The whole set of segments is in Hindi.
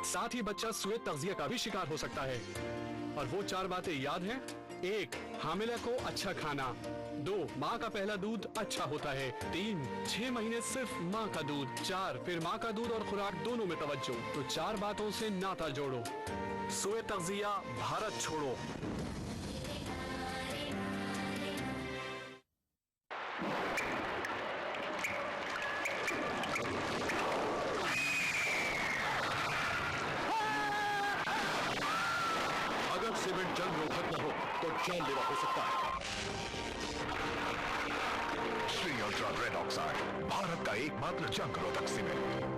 साथ ही बच्चा सुए तग़ज़िया का भी शिकार हो सकता है। और वो 4 बातें याद हैं? 1. हामिला को अच्छा खाना। 2. माँ का पहला दूध अच्छा होता है। 3. 6 महीने सिर्फ माँ का दूध। 4. फिर माँ का दूध और खुराक दोनों में तवज्जो। तो 4 बातों से नाता जोड़ो। सुए तग़ज़िया, भारत छोड़ो। अगर सीमेंट जंग रोधक न हो तो जानलेवा हो सकता है। Shri ultra red oxide, Bharat का एकमात्र जंग रोधक सीमेंट।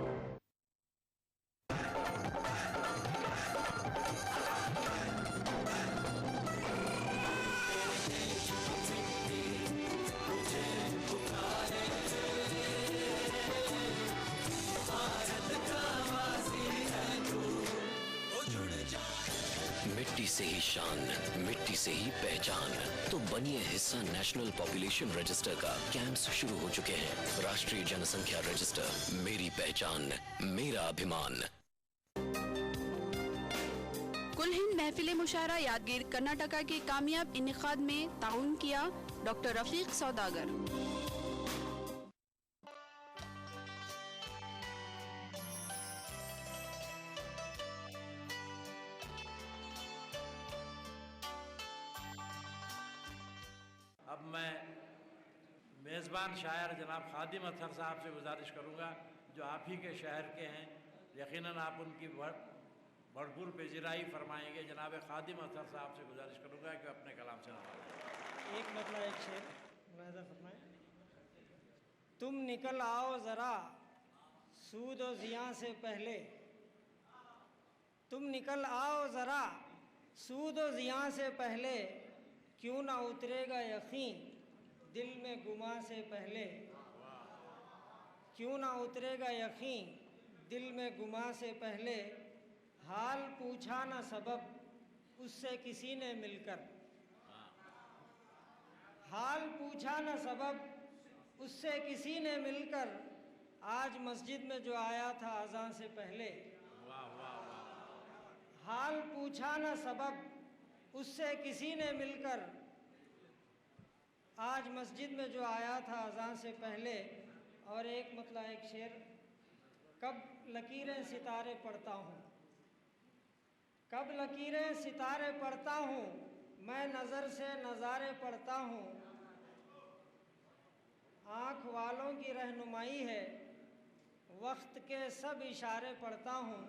मिट्टी से ही शान, मिट्टी से ही पहचान। तो बनिए हिस्सा नेशनल पॉपुलेशन रजिस्टर का। कैंप्स शुरू हो चुके हैं। राष्ट्रीय जनसंख्या रजिस्टर, मेरी पहचान, मेरा अभिमान। कुल हिंद महफिल मुशायरा यादगीर कर्नाटका के कामयाब इनेकाद में ताउन किया डॉक्टर रफीक सौदागर। अब मैं मेज़बान शायर जनाब खादिम अतहर साहब से गुजारिश करूँगा, जो आप ही के शहर के हैं, यकीनन आप उनकी भरपूर पेजिराई फरमाएंगे। जनाब खादिम अतहर साहब से गुजारिश करूँगा कि अपने कलाम से नवाजें। एक मतलब एक शेर मुलाहिज़ा फरमाएं। तुम निकल आओ ज़रा सूद व ज़ियां से पहले, तुम निकल आओ ज़रा सूद व ज़ियां से पहले, क्यों ना उतरेगा यकीन दिल में गुमा से पहले, क्यों ना उतरेगा यकीन दिल में गुमा से पहले, हाल पूछा ना सबब उससे किसी ने मिलकर, हाल पूछा ना सबब उससे किसी ने मिलकर, आज मस्जिद में जो आया था अज़ान से पहले, हाल पूछा ना सबब उससे किसी ने मिलकर, आज मस्जिद में जो आया था अज़ान से पहले। और एक मतलब एक शेर, कब लकीरें सितारे पढ़ता हूँ, कब लकीरें सितारे पढ़ता हूँ, मैं नज़र से नज़ारे पढ़ता हूँ, आँख वालों की रहनुमाई है वक्त के सब इशारे पढ़ता हूँ,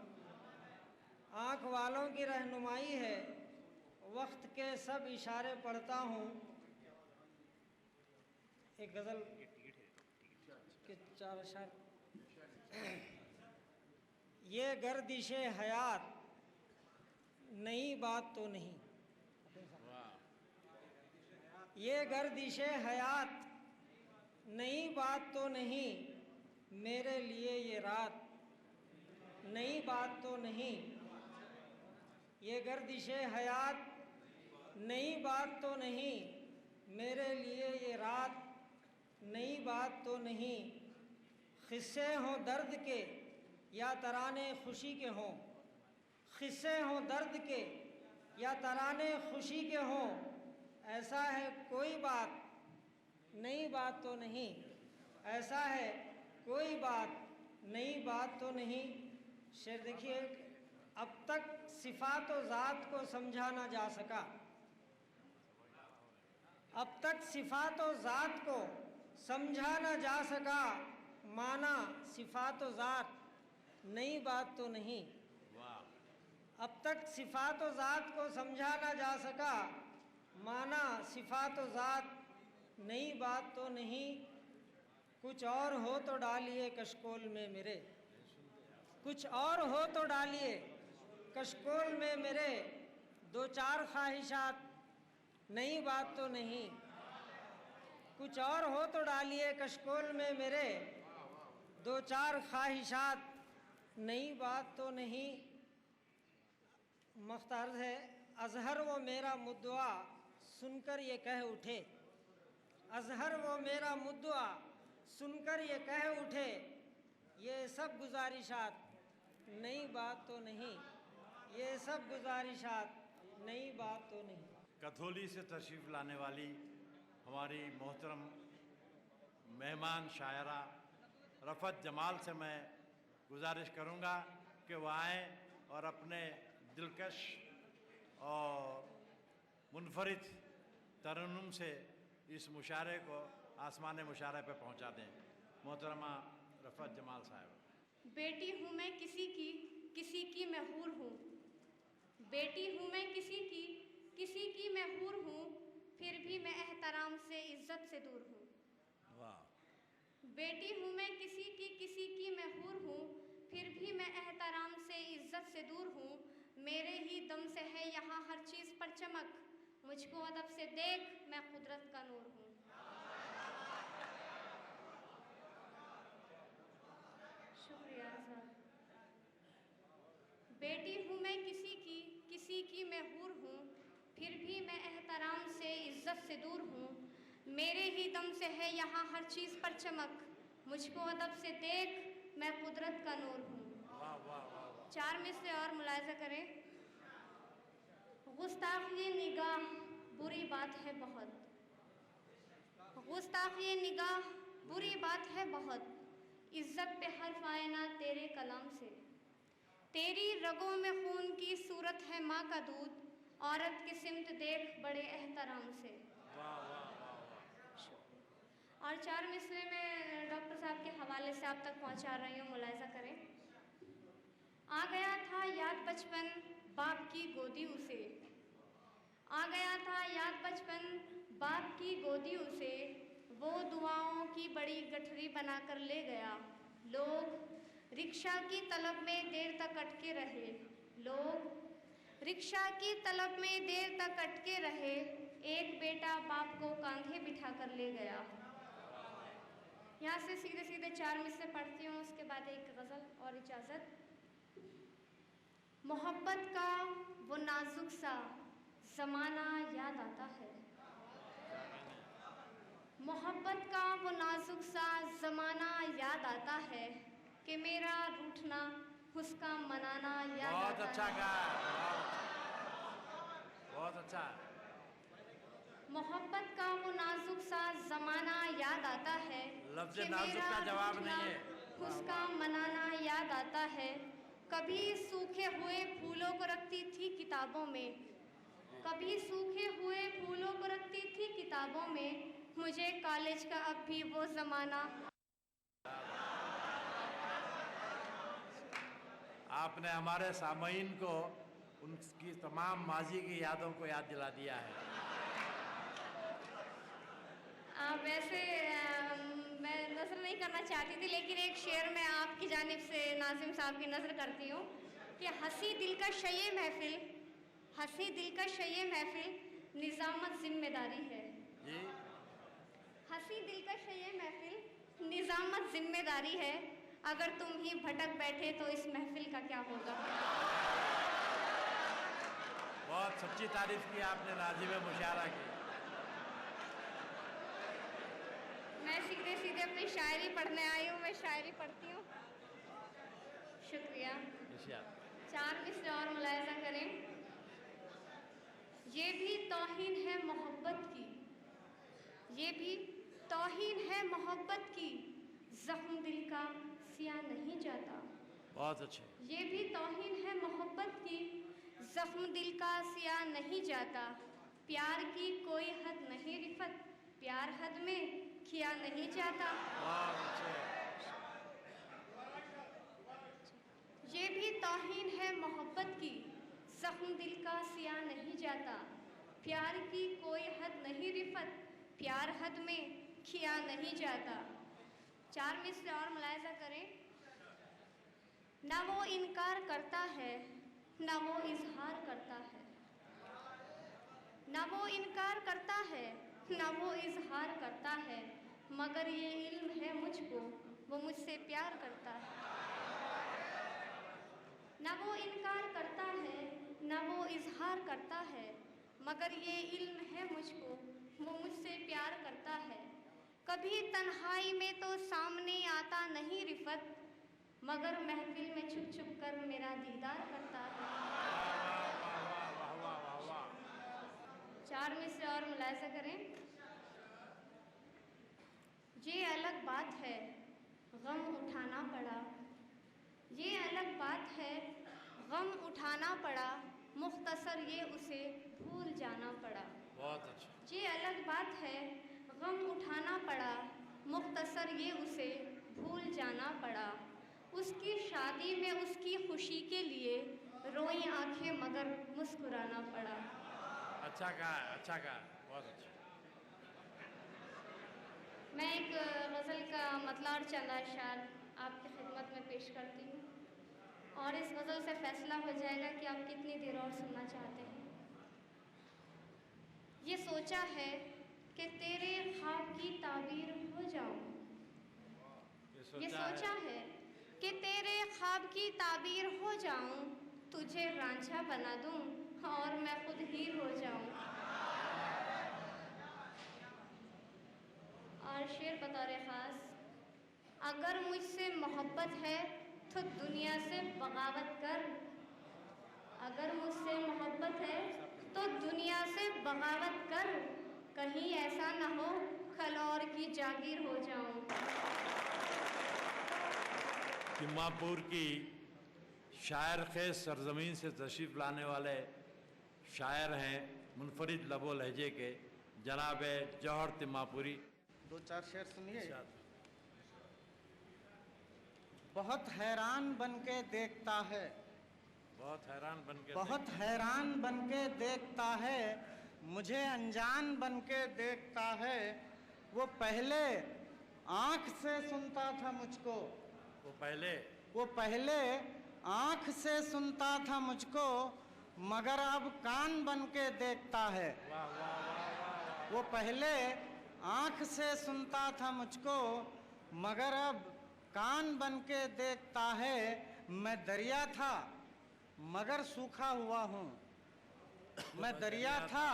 आँख वालों की रहनुमाई है वक्त के सब इशारे पढ़ता हूँ। एक गज़ल के 4 अशार। ये गर्दिशे हयात नई बात तो नहीं, ये गर्दिशे हयात नई बात तो नहीं, मेरे लिए ये रात नई बात तो नहीं, ये गर्दिशे हयात नई बात तो नहीं, मेरे लिए ये रात नई बात तो नहीं, क़िस्से हों दर्द के या तराने खुशी के हों, क़िस्से हों दर्द के या तराने खुशी के हों, ऐसा है कोई बात नई बात तो नहीं, ऐसा है कोई बात नई बात तो नहीं। शेर देखिए, अब तक सिफ़ात व ज़ात को समझा ना जा सका, अब तक सिफ़ात व ज़ात को समझा ना जा सका, माना सिफ़ात व ज़ात नई बात तो नहीं, अब तक सिफ़ात व ज़ात को समझा ना जा सका, माना सिफ़ात व ज़ात नई बात तो नहीं, कुछ और हो तो डालिए कशकोल में मेरे, कुछ और हो तो डालिए कशकोल में मेरे, 2-4 ख्वाहिशात नई बात तो नहीं, कुछ और हो तो डालिए कशकोल में मेरे, 2-4 ख्वाहिशात नई बात तो नहीं। मख्तार है, अज़हर वो मेरा मुद्दआ सुनकर ये कह उठे, अज़हर वो मेरा मुद्दआ सुनकर ये कह उठे, ये सब गुजारिशात नई बात तो नहीं, ये सब गुजारिशात नई बात तो नहीं। कथौली से तशरीफ़ लाने वाली हमारी मोहतरम मेहमान शायरा रफ़त जमाल से मैं गुजारिश करूँगा कि वह आएँ और अपने दिलकश और मुनफरिद तरन्नुम से इस मुशारे को आसमान मुशारे पे पहुँचा दें। मोहतरमा रफ़त जमाल साहब। बेटी हूँ मैं किसी की मैं हूर हूँ। बेटी हूँ मैं किसी की मैं हूर हूँ, फिर भी मैं एहतराम से इज्जत से दूर हूँ। वाह। बेटी हूँ मैं किसी की मैं हूर हूँ, फिर भी मैं एहतराम से इज्जत से दूर हूँ। मेरे ही दम से है यहाँ हर चीज़ पर चमक, मुझको अदब से देख मैं कुदरत का नूर हूँ। शुक्रिया साहब। बेटी हूँ मैं किसी की मैं हूर हूँ, फिर भी मैं एहतराम से इज्जत से दूर हूँ। मेरे ही दम से है यहाँ हर चीज़ पर चमक, मुझको अदब से देख मैं कुदरत का नूर हूँ। वाह वाह वाह। 4 मिसरे और मुलाहिजा करें। गुस्ताखी निगाह बुरी बात है बहुत, गुस्ताखी निगाह बुरी बात है बहुत, इज्जत पे हर्फ आए ना तेरे कलाम से। तेरी रगों में खून की सूरत है माँ का दूध, औरत की सिमत देख बड़े एहतराम से। वाह वाह वाह वाह। और 4 मिसरे में डॉक्टर साहब के हवाले से आप तक पहुँचा रही हूँ, मुलाहिजा करें। आ गया था याद बचपन बाप की गोदी उसे, आ गया था याद बचपन बाप की गोदी उसे, वो दुआओं की बड़ी गठरी बनाकर ले गया। लोग रिक्शा की तलब में देर तक अटके रहे, लोग रिक्शा की तलब में देर तक अटके रहे, एक बेटा बाप को कांधे बिठा कर ले गया। यहाँ से सीधे सीधे 4 मिसरे पढ़ती हूँ, उसके बाद एक गज़ल और इजाज़त। मोहब्बत का वो नाजुक सा ज़माना याद आता है, मोहब्बत का वो नाजुक सा ज़माना याद आता है, कि मेरा रूठना उसका मनाना याद बहुत आता अच्छा है। कहा, बहुत अच्छा। मोहब्बत का वो नाजुक सा ज़माना याद आता है, लफ्ज़ कि नाजुक मेरा का जवाब रूठना नहीं है। उसका मनाना याद आता है। कभी सूखे हुए फूलों को रखती थी किताबों में, कभी सूखे हुए फूलों को रखती थी किताबों में, मुझे कॉलेज का अब भी वो ज़माना। आपने हमारे सामईन को उनकी तमाम माजी की यादों को याद दिला दिया है। वैसे मैं नज़र नहीं करना चाहती थी, लेकिन एक शेर मैं आपकी जानिब से नाज़िम साहब की नज़र करती हूँ कि हंसी दिल का शये महफिल, हंसी दिल का शये महफिल, निज़ामत जिम्मेदारी है। जी। हंसी दिल का शये महफिल, निज़ामत जिम्मेदारी है, अगर तुम ही भटक बैठे तो इस महफिल का क्या होगा। बहुत सच्ची तारीफ की आपने नाज़िम मुशारा की। मैं सीधे सीधे अपनी शायरी पढ़ने आई हूँ, मैं शायरी पढ़ती हूँ। शुक्रिया। 4 मिसरे और मुलाहिजा करें। ये भी तौहीन है मोहब्बत की, ये भी तौहीन है मोहब्बत की, ज़ख्म दिल का सिया नहीं जाता। बहुत अच्छे। ये भी तौहीन है मोहब्बत की, ज़ख्म दिल का सिया नहीं जाता। प्यार की कोई हद नहीं रिफत, प्यार हद में किया नहीं जाता। बहुत अच्छे। ये भी तौहीन है मोहब्बत की, ज़ख्म दिल का सिया नहीं जाता। प्यार की कोई हद नहीं रिफत, प्यार हद में किया नहीं जाता। 4 मिसरे और मुलाहिजा करें। ना वो इनकार करता है, ना वो इजहार करता है, ना वो इनकार करता है, ना वो इजहार करता है, मगर ये इल्म है मुझको वो मुझसे प्यार करता है। ना वो इनकार करता है, ना वो इजहार करता है, मगर ये इल्म है मुझको वो मुझसे प्यार करता है। कभी तन्हाई में तो सामने आता नहीं रिफत, मगर महफिल में छुप छुप कर मेरा दीदार करता है। चार मिसरे और मुलाहिजा करें। ये अलग बात है गम उठाना पड़ा, ये अलग बात है गम उठाना पड़ा, मुख्तसर ये उसे भूल जाना पड़ा। बहुत अच्छा। ये अलग बात है गम उठाना पड़ा, मुख्तसर ये उसे भूल जाना पड़ा। उसकी शादी में उसकी खुशी के लिए रोई आंखें मगर मुस्कुराना पड़ा। अच्छा कहा, अच्छा कहा, बहुत अच्छा। मैं एक गज़ल का मतला और चंद अशार आपकी खिदमत में पेश करती हूँ और इस गज़ल से फैसला हो जाएगा कि आप कितनी देर और सुनना चाहते हैं। ये सोचा है कि तेरे ख्वाब की ताबीर हो जाऊं, ये सोचा है कि तेरे ख्वाब की ताबीर हो जाऊं, तुझे रांझा बना दूं और मैं खुद हीर हो जाऊं। और शेर बतौर ख़ास, अगर मुझसे मोहब्बत है तो दुनिया से बगावत कर, अगर मुझसे मोहब्बत है तो दुनिया से बगावत कर, कहीं ऐसा ना हो कल और की जागीर हो जाऊं। तिम्मापुर की शायर खेज सरजमीन से तशरीफ़ लाने वाले शायर हैं मुनफरिद लबो लहजे के जनाब जौहर तिम्मापुरी। दो चार शेर सुनिए। बहुत हैरान बन के देखता है, बहुत हैरान बन के, बहुत हैरान बन के देखता है, मुझे अनजान बन के देखता है। वो पहले आँख से सुनता था मुझको, वो पहले आँख से सुनता था मुझको, मगर अब कान बन के देखता है। वो पहले आँख से सुनता था मुझको, मगर अब कान बन के देखता है। मैं दरिया था मगर सूखा हुआ हूँ, मैं दरिया था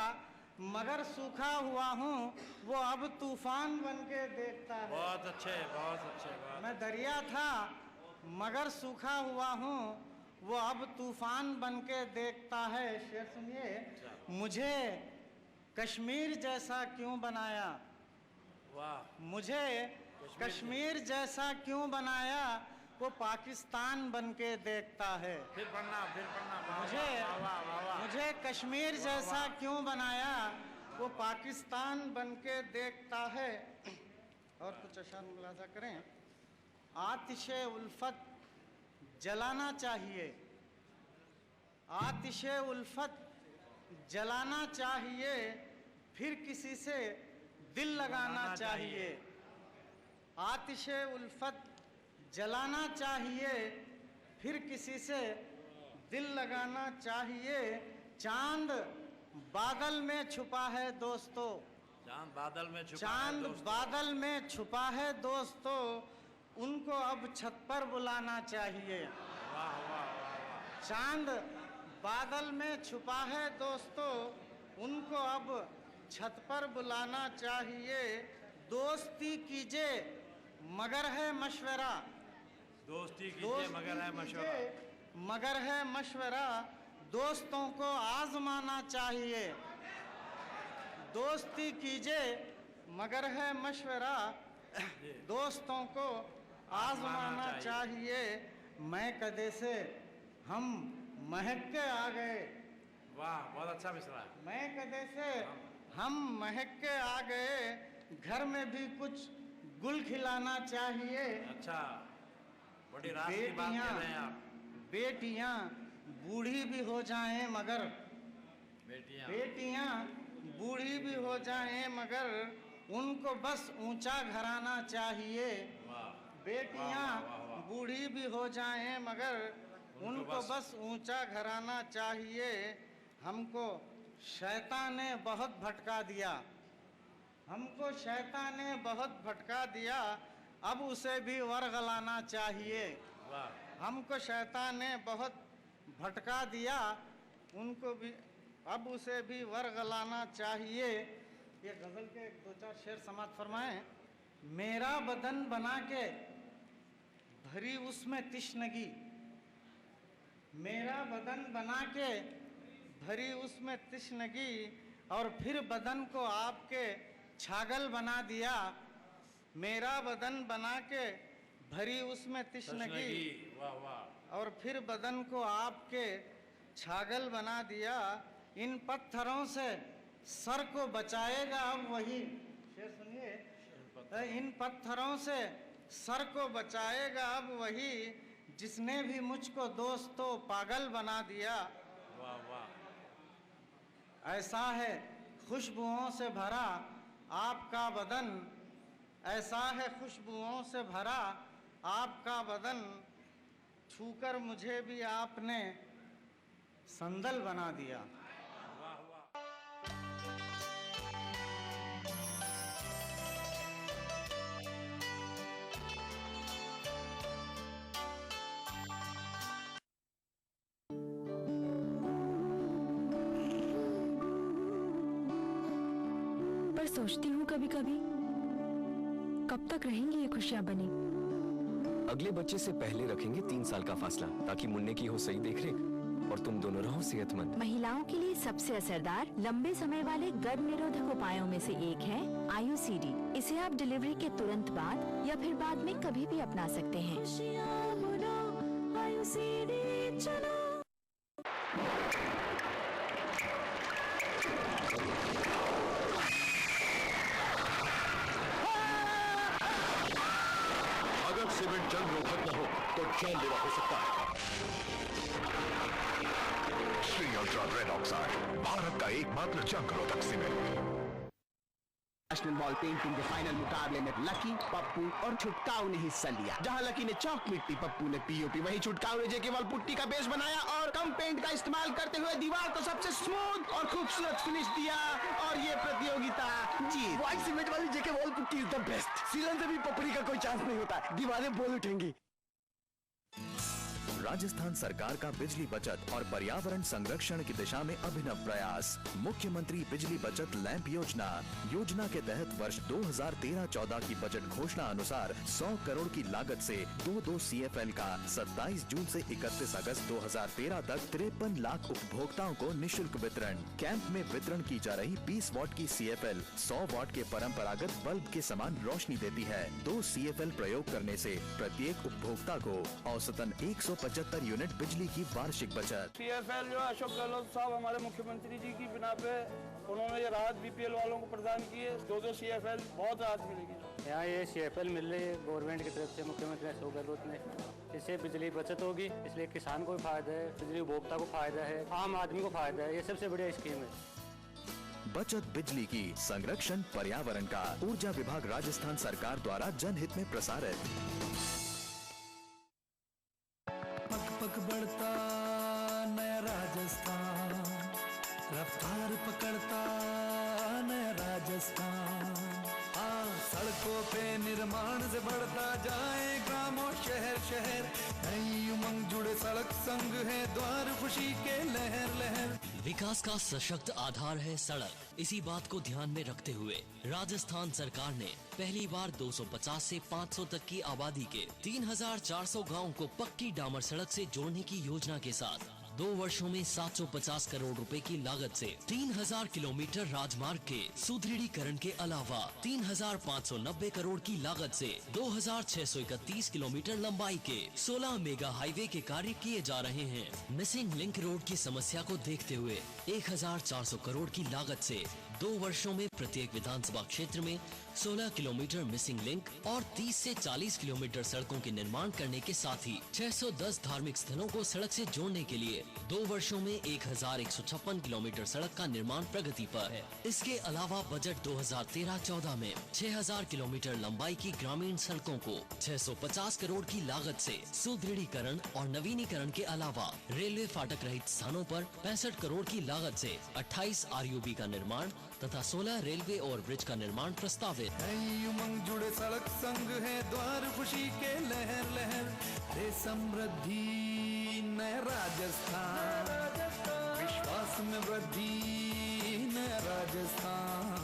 मगर सूखा हुआ हूँ, वो अब तूफान बन के देखता है। बहुत अच्छे, बहुत अच्छे। मैं दरिया था मगर सूखा हुआ हूँ, वो अब तूफान बन के देखता है। शेर सुनिए। मुझे कश्मीर जैसा क्यों बनाया, वाह, मुझे कश्मीर जैसा क्यों बनाया, वो पाकिस्तान बन के देखता है। फिर पढ़ना, मुझे कश्मीर जैसा क्यों बनाया, वो पाकिस्तान बन के देखता है। और कुछ अशार मुलाजा करें। आतिशे उल्फत जलाना चाहिए, आतिशे उल्फत जलाना चाहिए, फिर किसी से दिल लगाना चाहिए। आतिशे उल्फत जलाना चाहिए, फिर किसी से दिल लगाना चाहिए। चांद बादल में छुपा है दोस्तों, चांद बादल में छुपा है चांद दोस्तों। बादल में छुपा है दोस्तों, उनको अब छत पर बुलाना चाहिए। वाह वाह वाह। चांद बादल में छुपा है दोस्तों, उनको अब छत पर बुलाना चाहिए। दोस्ती कीजिए मगर है मशवरा, दोस्ती कीजिए मगर है मशवरा, मगर है मशवरा, दोस्तों को आजमाना चाहिए। दोस्ती कीजिए मगर है मशवरा, दोस्तों को आजमाना चाहिए। मैं कदे से हम महक के आ गए, वाह, बहुत अच्छा मिसरा। मैं कदे से हम महक के आ गए, घर में भी कुछ गुल खिलाना चाहिए। अच्छा, बड़ी रात की बात कर रहे हैं आप। बेटियां बूढ़ी भी हो जाएं मगर, बेटियां बूढ़ी भी हो जाएं मगर, उनको बस ऊंचा घराना चाहिए। बेटियां बूढ़ी भी हो जाएं मगर, उनको बस ऊंचा घराना चाहिए। हमको शैतान ने बहुत भटका दिया, हमको शैतान ने बहुत भटका दिया, अब उसे भी वर्गलाना चाहिए। हमको शैतान ने बहुत भटका दिया, उनको भी अब उसे भी वर्गलाना चाहिए। ये गज़ल के दो चार शेर समाप्त फरमाएं। मेरा बदन बना के भरी उसमें तिश्नगी, मेरा बदन बना के भरी उसमें तिश्नगी, और फिर बदन को आपके छागल बना दिया। मेरा बदन बना के भरी उसमें तिश्नगी, वाह वाह, और फिर बदन को आपके छागल बना दिया। इन पत्थरों से सर को बचाएगा अब वही, शेर सुनिए, इन पत्थरों से सर को बचाएगा अब वही, जिसने भी मुझको दोस्तों पागल बना दिया। वाह वाह। ऐसा है खुशबुओं से भरा आपका बदन, ऐसा है खुशबुओं से भरा आपका बदन, छूकर मुझे भी आपने संदल बना दिया। पर सोचती हूँ कभी कभी, कब तक रहेंगी ये खुशियाँ बनी। अगले बच्चे से पहले रखेंगे 3 साल का फासला, ताकि मुन्ने की हो सही देखरेख और तुम दोनों रहो सेहतमंद। महिलाओं के लिए सबसे असरदार लंबे समय वाले गर्भ निरोधक उपायों में से एक है आयुसीडी। इसे आप डिलीवरी के तुरंत बाद या फिर बाद में कभी भी अपना सकते हैं। आयुसीडी चलो। अगर सीमेंट जंग रोधक न हो तो जानलेवा हो सकता है। Shri ultra red oxide, Bharat का एकमात्र जंग रोधक सीमेंट। नेशनल बॉल पेंटिंग के फाइनल मुकाबले में लकी, पप्पू और छुटकाऊ ने हिस्सा लिया। जहां लकी ने चौक मिट्टी, पप्पू ने पीओपी, वहीं छुटकाऊ ने जेके वॉल पुट्टी का बेस बनाया और कम पेंट का इस्तेमाल करते हुए दीवार को सबसे स्मूथ और खूबसूरत फिनिश दिया और ये प्रतियोगिता जीत। व्हाइट सीमेंट वाली JK wall putty is the best. सीलन से भी पपड़ी का कोई चांस नहीं होता, दीवारें बोल उठेंगी। राजस्थान सरकार का बिजली बचत और पर्यावरण संरक्षण की दिशा में अभिनव प्रयास। मुख्यमंत्री बिजली बचत लैंप योजना। योजना के तहत वर्ष 2013-14 की बजट घोषणा अनुसार 100 करोड़ की लागत से 2 CFL का 27 जून से 31 अगस्त 2013 तक 53 लाख उपभोक्ताओं को निशुल्क वितरण। कैंप में वितरण की जा रही 20 वॉट की CFL 100 वॉट के परंपरागत बल्ब के समान रोशनी देती है। 2 CFL प्रयोग करने से प्रत्येक उपभोक्ता को औसतन 175 यूनिट बिजली की वार्षिक बचत। CFL जो अशोक गहलोत साहब हमारे मुख्यमंत्री जी की बिना पे उन्होंने ये राहत BPL वालों को प्रदान की है। 2 CFL बहुत राहत मिलेगी। यहाँ ये CFL मिल रही है गवर्नमेंट की तरफ से, मुख्यमंत्री अशोक गहलोत ने। इससे बिजली बचत होगी, इसलिए किसान को भी फायदा है, बिजली उपभोक्ता को फायदा है, आम आदमी को फायदा है। ये सबसे बढ़िया स्कीम है। बचत बिजली की, संरक्षण पर्यावरण का। ऊर्जा विभाग राजस्थान सरकार द्वारा जनहित में प्रसारित। पग बढ़ता नया राजस्थान, रफ्तार पकड़ता नया राजस्थान। सड़कों पे निर्माण से बढ़ता जाए ग्राम और शहर शहर, नई उमंग जुड़े सड़क संग है द्वार खुशी के लहर लहर। विकास का सशक्त आधार है सड़क। इसी बात को ध्यान में रखते हुए राजस्थान सरकार ने पहली बार 250 से 500 तक की आबादी के 3400 गाँव को पक्की डामर सड़क से जोड़ने की योजना के साथ 2 वर्षों में 750 करोड़ रुपए की लागत से 3000 किलोमीटर राजमार्ग के सुदृढ़ीकरण के अलावा 3590 करोड़ की लागत से 2631 किलोमीटर लंबाई के 16 मेगा हाईवे के कार्य किए जा रहे हैं। मिसिंग लिंक रोड की समस्या को देखते हुए 1400 करोड़ की लागत से 2 वर्षों में प्रत्येक विधानसभा क्षेत्र में 16 किलोमीटर मिसिंग लिंक और 30 से 40 किलोमीटर सड़कों के निर्माण करने के साथ ही 610 धार्मिक स्थलों को सड़क से जोड़ने के लिए 2 वर्षों में 1156 किलोमीटर सड़क का निर्माण प्रगति पर है। इसके अलावा बजट 2013-14 में 6000 किलोमीटर लंबाई की ग्रामीण सड़कों को 650 करोड़ की लागत से सुदृढ़ीकरण और नवीनीकरण के अलावा रेलवे फाटक रहित स्थानों पर 65 करोड़ की लागत से 28 RUB का निर्माण तथा 16 रेलवे और ब्रिज का निर्माण प्रस्तावित। नई उमंग जुड़े सड़क संग है द्वार खुशी के लहर लहर, रे समृद्धि नया राजस्थान, विश्वास में वृद्धि नया राजस्थान।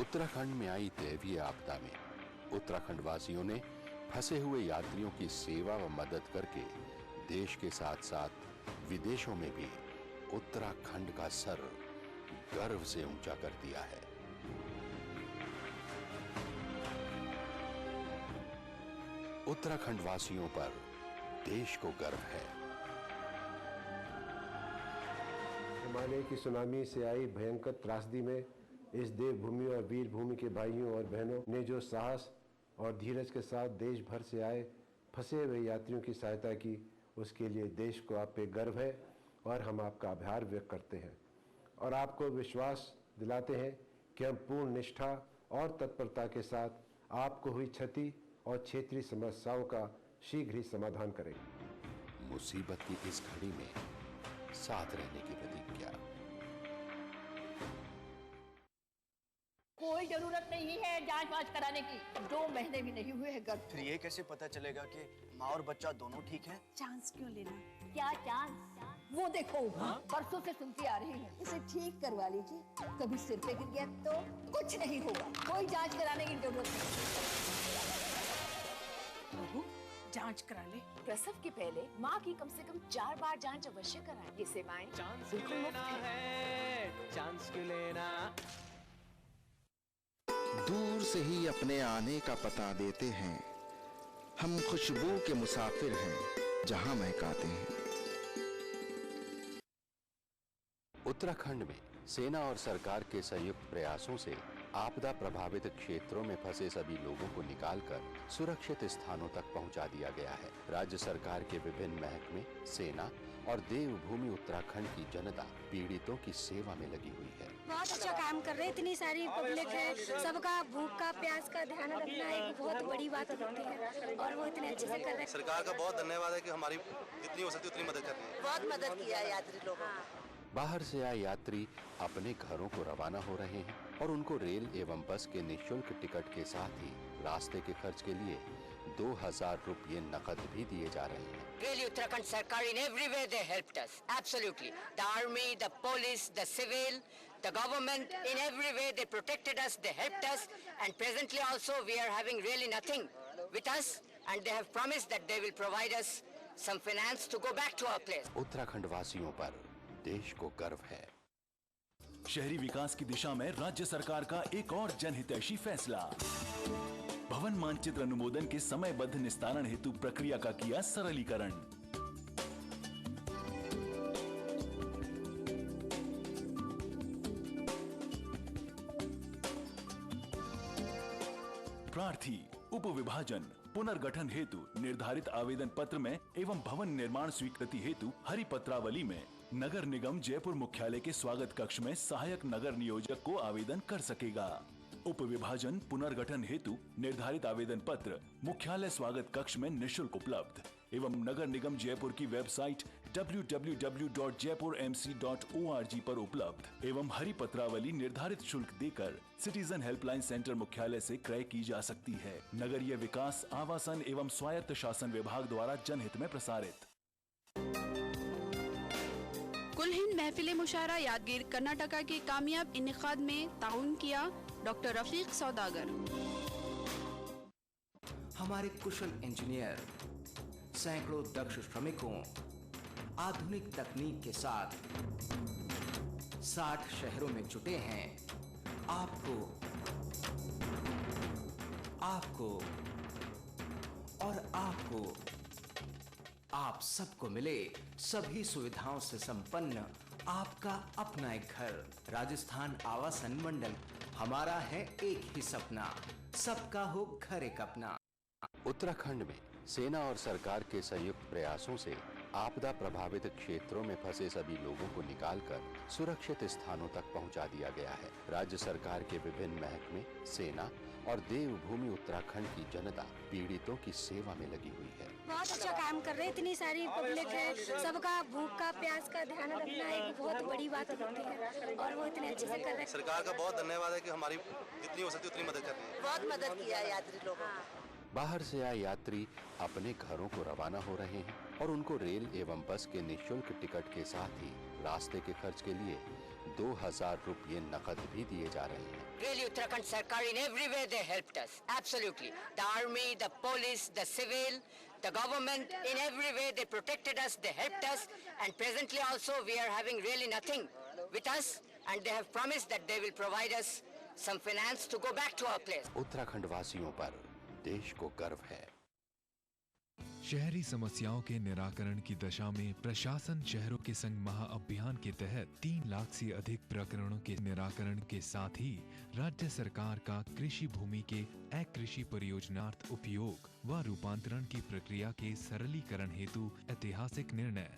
उत्तराखंड में आई दैवीय आपदा में उत्तराखंड वासियों ने फंसे हुए यात्रियों की सेवा व मदद करके देश के साथ साथ विदेशों में भी उत्तराखंड का सर गर्व से ऊंचा कर दिया है। उत्तराखंड वासियों पर देश को गर्व है। हिमालय की सुनामी से आई भयंकर त्रासदी में इस देवभूमि और वीर भूमि के भाइयों और बहनों ने जो साहस और धीरज के साथ देश भर से आए फंसे हुए यात्रियों की सहायता की, उसके लिए देश को आप पे गर्व है और हम आपका आभार व्यक्त करते हैं और आपको विश्वास दिलाते हैं कि हम पूर्ण निष्ठा और तत्परता के साथ आपको हुई क्षति और क्षेत्रीय समस्याओं का शीघ्र ही समाधान करेंगे। मुसीबत की इस घड़ी में साथ रहने की प्रतिज्ञा। कोई जरूरत नहीं है जांच वांच कराने की, 2 महीने भी नहीं हुए हैं गर्भ। फिर ये कैसे पता चलेगा कि माँ और बच्चा दोनों ठीक हैं? चांस क्यों लेना? क्या चांस? वो देखो परसों से सुनती आ रही है, इसे ठीक करवा लीजिए। कभी सिर पे गिर गया तो कुछ नहीं होगा, कोई जांच कराने की जरूरत नहीं। जांच करा ले। प्रसव के पहले माँ की कम से कम 4 बार जांच अवश्य कराएं। ये सेवाएं चांस लेना है, चांस क्यों लेना। दूर से ही अपने आने का पता देते हैं, हम खुशबू के मुसाफिर हैं जहां महकाते हैं। उत्तराखंड में सेना और सरकार के संयुक्त प्रयासों से आपदा प्रभावित क्षेत्रों में फंसे सभी लोगों को निकालकर सुरक्षित स्थानों तक पहुंचा दिया गया है। राज्य सरकार के विभिन्न महकमे, सेना और देवभूमि उत्तराखंड की जनता पीड़ितों की सेवा में लगी हुई है। बहुत अच्छा काम कर रहे हैं, इतनी सारी पब्लिक है, सबका भूख का प्यास का ध्यान रखना एक बहुत बड़ी बात होती है और वो इतने अच्छे से कर रहे हैं। सरकार का बहुत धन्यवाद है कि हमारी जितनी हो सकती है उतनी मदद कर रही है। बहुत मदद किया यात्री लोगों ने। बाहर से आए यात्री अपने घरों को रवाना हो रहे हैं और उनको रेल एवं बस के निःशुल्क टिकट के साथ ही रास्ते के खर्च के लिए 2000 रुपये नकद भी दिए जा रहे हैं। Really, Uttarakhand Sarkar in every way they helped us. Absolutely. The army, the police, the civil, the government, in every way they protected us, they helped us, and presently also we are having really nothing with us, and they have promised that they will provide us some finance to go back to our place. Uttarakhand वासियों पर देश को गर्व है। शहरी विकास की दिशा में राज्य सरकार का एक और जनहितैषी फैसला। भवन मानचित्र अनुमोदन के समयबद्ध निस्तारण हेतु प्रक्रिया का किया सरलीकरण। प्रार्थी उप विभाजन पुनर्गठन हेतु निर्धारित आवेदन पत्र में एवं भवन निर्माण स्वीकृति हेतु हरि पत्रावली में नगर निगम जयपुर मुख्यालय के स्वागत कक्ष में सहायक नगर नियोजक को आवेदन कर सकेगा। उप विभाजन पुनर्गठन हेतु निर्धारित आवेदन पत्र मुख्यालय स्वागत कक्ष में निःशुल्क उपलब्ध एवं नगर निगम जयपुर की वेबसाइट www.jaipurmc.org पर उपलब्ध एवं हरि पत्रावली निर्धारित शुल्क देकर सिटीजन हेल्पलाइन सेंटर मुख्यालय से क्रय की जा सकती है। नगरीय विकास, आवासन एवं स्वायत्त शासन विभाग द्वारा जनहित में प्रसारित। कुल हिंद महफिल मुशायरा यादगीर कर्नाटका के कामयाब इनेकाद में ताउन किया डॉक्टर रफीक सौदागर। हमारे कुशल इंजीनियर, सैकड़ों दक्ष श्रमिकों, आधुनिक तकनीक के साथ 60 शहरों में जुटे हैं। आपको और आपको आप सबको मिले सभी सुविधाओं से संपन्न आपका अपना एक घर। राजस्थान आवासन मंडल, हमारा है एक ही सपना, सबका हो घर एक अपना। उत्तराखंड में सेना और सरकार के संयुक्त प्रयासों से आपदा प्रभावित क्षेत्रों में फंसे सभी लोगों को निकालकर सुरक्षित स्थानों तक पहुंचा दिया गया है। राज्य सरकार के विभिन्न महकमे, सेना और देवभूमि उत्तराखंड की जनता पीड़ितों की सेवा में लगी हुई है। बहुत अच्छा काम कर रहे हैं, इतनी सारी पब्लिक है, सबका भूख का प्यास का ध्यान रखना एक बहुत बड़ी बात होती है और वो इतने अच्छे से कर रहे हैं। सरकार का बहुत धन्यवाद है कि हमारी जितनी हो सकती है उतनी मदद कर रही है। बहुत मदद किया यात्री लोगों ने। बाहर से आए यात्री अपने घरों को रवाना हो रहे हैं और उनको रेल एवं बस के निःशुल्क टिकट के साथ ही रास्ते के खर्च के लिए 2000 रुपये नकद भी दिए जा रहे हैं। Really, Uttarakhand Sarkar, in every way they helped us. Absolutely. The army, the police, the civil, the government, in every way they protected us, they helped us. And presently also we are having really nothing with us. And they have promised that they will provide us some finance to go back to our place. Uttarakhand वासियों पर देश को गर्व है। शहरी समस्याओं के निराकरण की दशा में प्रशासन शहरों के संग महाअभियान के तहत 3 लाख से अधिक प्रकरणों के निराकरण के साथ ही राज्य सरकार का कृषि भूमि के अकृषि परियोजनार्थ उपयोग व रूपांतरण की प्रक्रिया के सरलीकरण हेतु ऐतिहासिक निर्णय।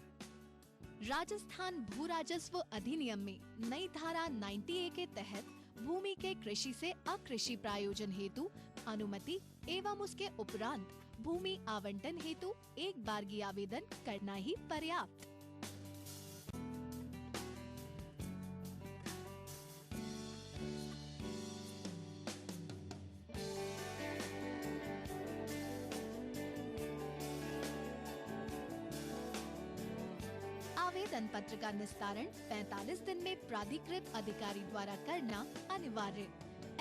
राजस्थान भू राजस्व अधिनियम में नई धारा 90A के तहत भूमि के कृषि से अकृषि प्रायोजन हेतु अनुमति एवं उसके उपरांत भूमि आवंटन हेतु एक बारगी आवेदन करना ही पर्याप्त। आवेदन पत्र का निस्तारण 45 दिन में प्राधिकृत अधिकारी द्वारा करना अनिवार्य।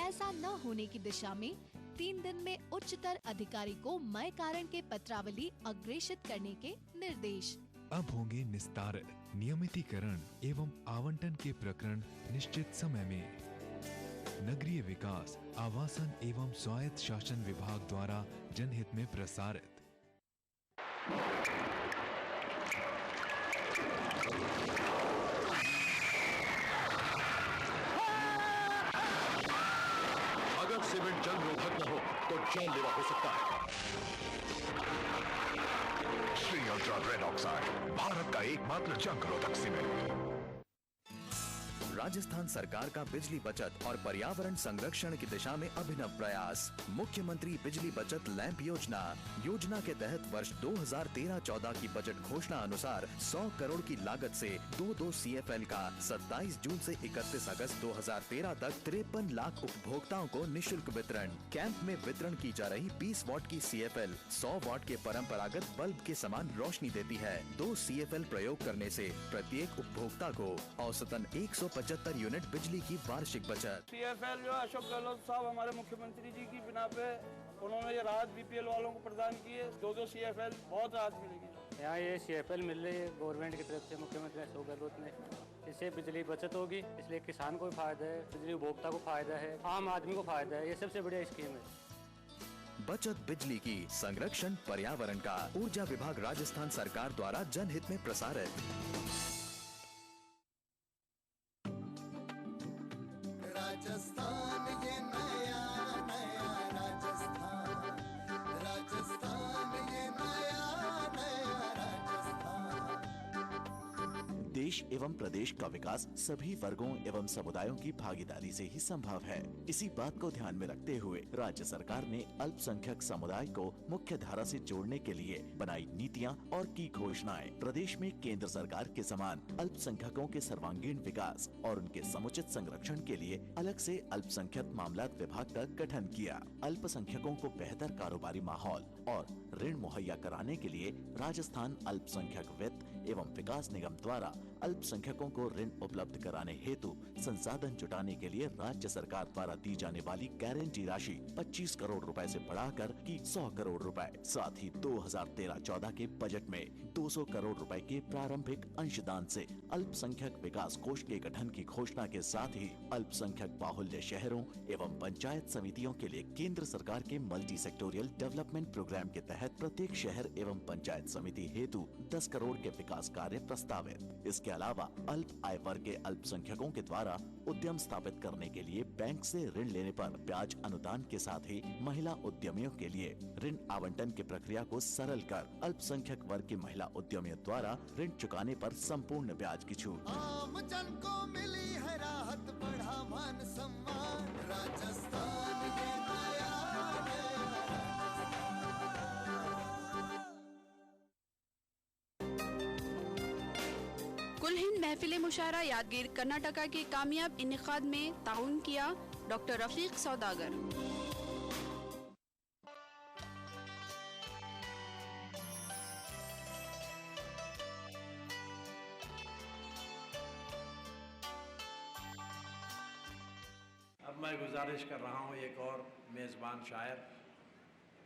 ऐसा न होने की दिशा में 3 दिन में उच्चतर अधिकारी को मय कारण के पत्रावली अग्रेषित करने के निर्देश। अब होंगे निस्तारण, नियमितीकरण एवं आवंटन के प्रकरण निश्चित समय में। नगरीय विकास, आवासन एवं स्वायत्त शासन विभाग द्वारा जनहित में प्रसारित। अगर सीमेंट जंग रोधक न हो तो जानलेवा हो सकता है। Shri ultra red oxide, Bharat का एकमात्र जंग रोधक सीमेंट। राजस्थान सरकार का बिजली बचत और पर्यावरण संरक्षण की दिशा में अभिनव प्रयास। मुख्यमंत्री बिजली बचत लैंप योजना के तहत वर्ष 2013-14 की बजट घोषणा अनुसार 100 करोड़ की लागत से 2 CFL का 27 जून से 31 अगस्त 2013 तक 53 लाख उपभोक्ताओं को निशुल्क वितरण। कैंप में वितरण की जा रही 20 वाट की CFL 100 वाट के परंपरागत बल्ब के समान रोशनी देती है। 2 CFL प्रयोग करने से प्रत्येक उपभोक्ता को औसतन 175 यूनिट बिजली की वार्षिक बचत। CFL जो अशोक गहलोत साहब हमारे मुख्यमंत्री जी की बिना पे उन्होंने ये राहत BPL वालों को प्रदान की है। 2 CFL बहुत राहत मिलेगी। यहाँ ये CFL मिल रही है गवर्नमेंट की तरफ से, मुख्यमंत्री अशोक गहलोत ने। इससे बिजली बचत होगी, इसलिए किसान को भी फायदा है, बिजली उपभोक्ता को फायदा है, आम आदमी को फायदा है। ये सबसे बढ़िया स्कीम है। बचत बिजली की, संरक्षण पर्यावरण का। ऊर्जा विभाग राजस्थान सरकार द्वारा जनहित में प्रसारित। राजस्थान ये नया नया राजस्थान, राजस्थान ये नया नया राजस्थान। देश एवं प्रदेश का विकास सभी वर्गों एवं समुदायों की भागीदारी से ही संभव है। इसी बात को ध्यान में रखते हुए राज्य सरकार ने अल्पसंख्यक समुदाय को मुख्य धारा से जोड़ने के लिए बनाई नीतियां और की घोषणाएं। प्रदेश में केंद्र सरकार के समान अल्पसंख्यकों के सर्वांगीण विकास और उनके समुचित संरक्षण के लिए अलग से अल्पसंख्यक मामलात विभाग का गठन किया। अल्पसंख्यकों को बेहतर कारोबारी माहौल और ऋण मुहैया कराने के लिए राजस्थान अल्पसंख्यक वित्त एवं विकास निगम द्वारा अल्पसंख्यकों को ऋण उपलब्ध कराने हेतु संसाधन जुटाने के लिए राज्य सरकार द्वारा दी जाने वाली गारंटी राशि 25 करोड़ रुपए से बढ़ाकर की 100 करोड़ रुपए। साथ ही 2013-14 के बजट में 200 करोड़ रुपए के प्रारंभिक अंशदान से अल्पसंख्यक विकास कोष के गठन की घोषणा के साथ ही अल्पसंख्यक बाहुल्य शहरों एवं पंचायत समितियों के लिए केंद्र सरकार के मल्टी सेक्टोरियल डेवलपमेंट प्रोग्राम के तहत प्रत्येक शहर एवं पंचायत समिति हेतु 10 करोड़ के विकास कार्य प्रस्तावित। इसके अलावा अल्प आय वर्ग के अल्पसंख्यकों के द्वारा उद्यम स्थापित करने के लिए बैंक से ऋण लेने पर ब्याज अनुदान के साथ ही महिला उद्यमियों के लिए ऋण आवंटन की प्रक्रिया को सरल कर अल्पसंख्यक वर्ग की महिला उद्यमियों द्वारा ऋण चुकाने पर संपूर्ण ब्याज की छूट। आम जन को मिली है राहत, बढ़ा मान सम्मान। राजस्थान ये नया कुल हिंद महफिल मुशायरा यादगीर कर्नाटका के कामयाब इनेकाद में ताउन किया डॉक्टर रफीक सौदागर। मैं गुजारिश कर रहा हूँ एक और मेज़बान शायर